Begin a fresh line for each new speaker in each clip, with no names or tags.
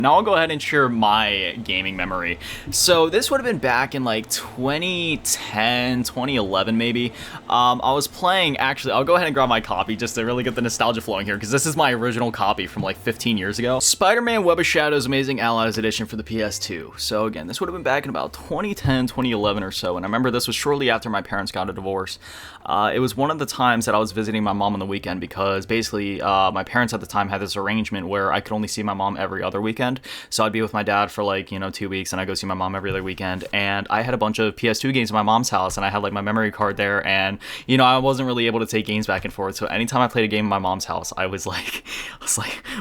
Now I'll go ahead and share my gaming memory. So this would have been back in like 2010, 2011 maybe. I was playing, actually, I'll go ahead and grab my copy just to really get the nostalgia flowing here, because this is my original copy from like 15 years ago. Spider-Man Web of Shadows Amazing Allies Edition for the PS2. So again, this would have been back in about 2010, 2011 or so, and I remember this was shortly after my parents got a divorce. It was one of the times that I was visiting my mom on the weekend, because basically my parents at the time had this arrangement where I could only see my mom every other weekend. So I'd be with my dad for like, 2 weeks, and I go see my mom every other weekend. And I had a bunch of PS2 games in my mom's house, and I had like my memory card there, and I wasn't really able to take games back and forth. So anytime I played a game in my mom's house, I was like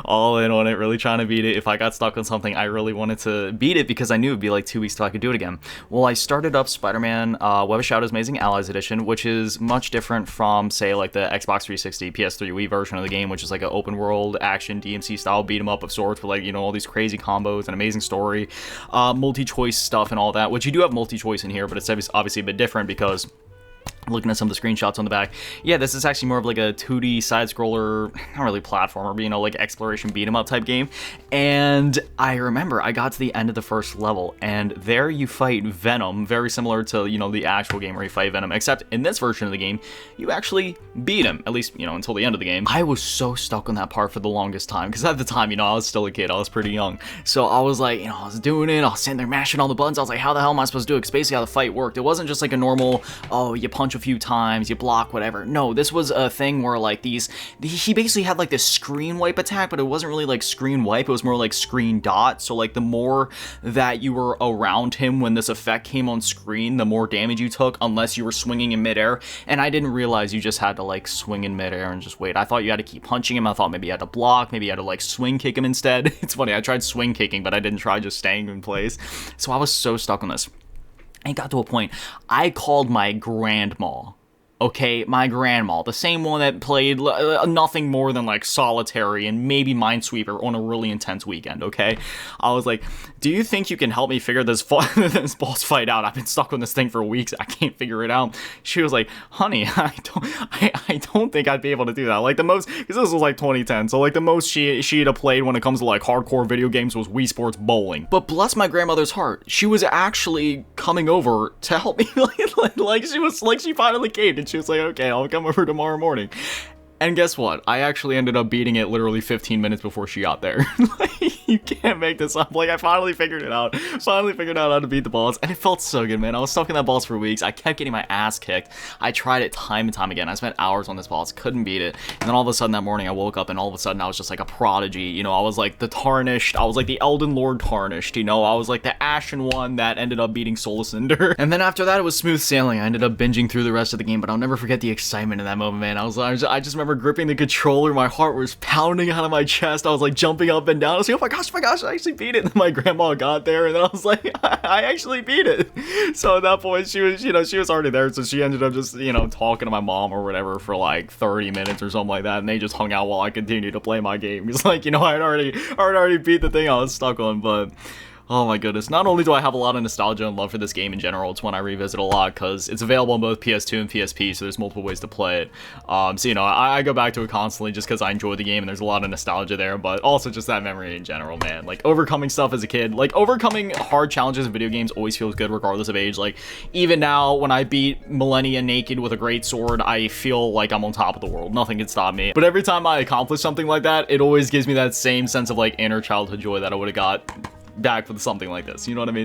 all in on it, really trying to beat it. If I got stuck on something, I really wanted to beat it because I knew it'd be like 2 weeks till I could do it again. Well, I started up Spider-Man Web of Shadows Amazing Allies Edition, which is much different from, say, like the Xbox 360, PS3 Wii version of the game, which is like an open world action DMC style beat 'em up of sorts with like, all these crazy combos, an amazing story, multi-choice stuff and all that, which you do have multi-choice in here, but it's obviously a bit different because looking at some of the screenshots on the back, yeah, this is actually more of like a 2D side-scroller, not really platformer, but like exploration beat-em-up type game. And I remember I got to the end of the first level, and there you fight Venom, very similar to, the actual game where you fight Venom, except in this version of the game, you actually beat him, at least, until the end of the game. I was so stuck on that part for the longest time, because at the time, I was still a kid, I was pretty young. So I was like, I was doing it, I was sitting there mashing all the buttons, I was like, how the hell am I supposed to do it? Because basically how the fight worked, it wasn't just like a normal, oh, you punch a few times, you block, whatever. No, this was a thing where like he basically had like this screen wipe attack, but it wasn't really like screen wipe, it was more like screen dot. So like the more that you were around him when this effect came on screen, the more damage you took, unless you were swinging in midair. And I didn't realize you just had to like swing in midair and just wait. I thought you had to keep punching him. I thought maybe you had to block, maybe you had to like swing kick him instead. It's funny, I tried swing kicking, but I didn't try just staying in place. So I was so stuck on this. It got to a point, I called my grandma. Okay, my grandma, the same one that played nothing more than like Solitary and maybe Minesweeper on a really intense weekend, okay? I was like, do you think you can help me figure this boss fight out? I've been stuck on this thing for weeks, I can't figure it out. She was like, honey, I don't think I'd be able to do that. Like the most, because this was like 2010, so like the most she'd have played when it comes to like hardcore video games was Wii Sports Bowling. But bless my grandmother's heart, she was actually coming over to help me, she finally caved, and she was like, okay, I'll come over tomorrow morning. And guess what? I actually ended up beating it literally 15 minutes before she got there. Like, you can't make this up. Like, I finally figured it out. Finally figured out how to beat the boss, and it felt so good, man. I was stuck in that boss for weeks. I kept getting my ass kicked. I tried it time and time again. I spent hours on this boss, couldn't beat it. And then all of a sudden that morning, I woke up, and all of a sudden I was just like a prodigy. I was like the Tarnished. I was like the Elden Lord Tarnished. I was like the Ashen one that ended up beating Soul Cinder. And then after that, it was smooth sailing. I ended up binging through the rest of the game, but I'll never forget the excitement in that moment, man. I just remember gripping the controller, my heart was pounding out of my chest. I was like jumping up and down. I was like, oh my gosh, I actually beat it. And then my grandma got there, and then I was like, I actually beat it. So at that point, she was, she was already there, so she ended up just, talking to my mom or whatever for like 30 minutes or something like that, and they just hung out while I continued to play my game. It's like, I had already beat the thing I was stuck on, but oh my goodness, not only do I have a lot of nostalgia and love for this game in general, it's one I revisit a lot because it's available on both PS2 and PSP, so there's multiple ways to play it. So, I go back to it constantly just because I enjoy the game and there's a lot of nostalgia there, but also just that memory in general, man. Like, overcoming stuff as a kid, like, overcoming hard challenges in video games always feels good regardless of age. Like, even now, when I beat Millennia naked with a great sword, I feel like I'm on top of the world. Nothing can stop me. But every time I accomplish something like that, it always gives me that same sense of, like, inner childhood joy that I would have got back with something like this, you know what I mean?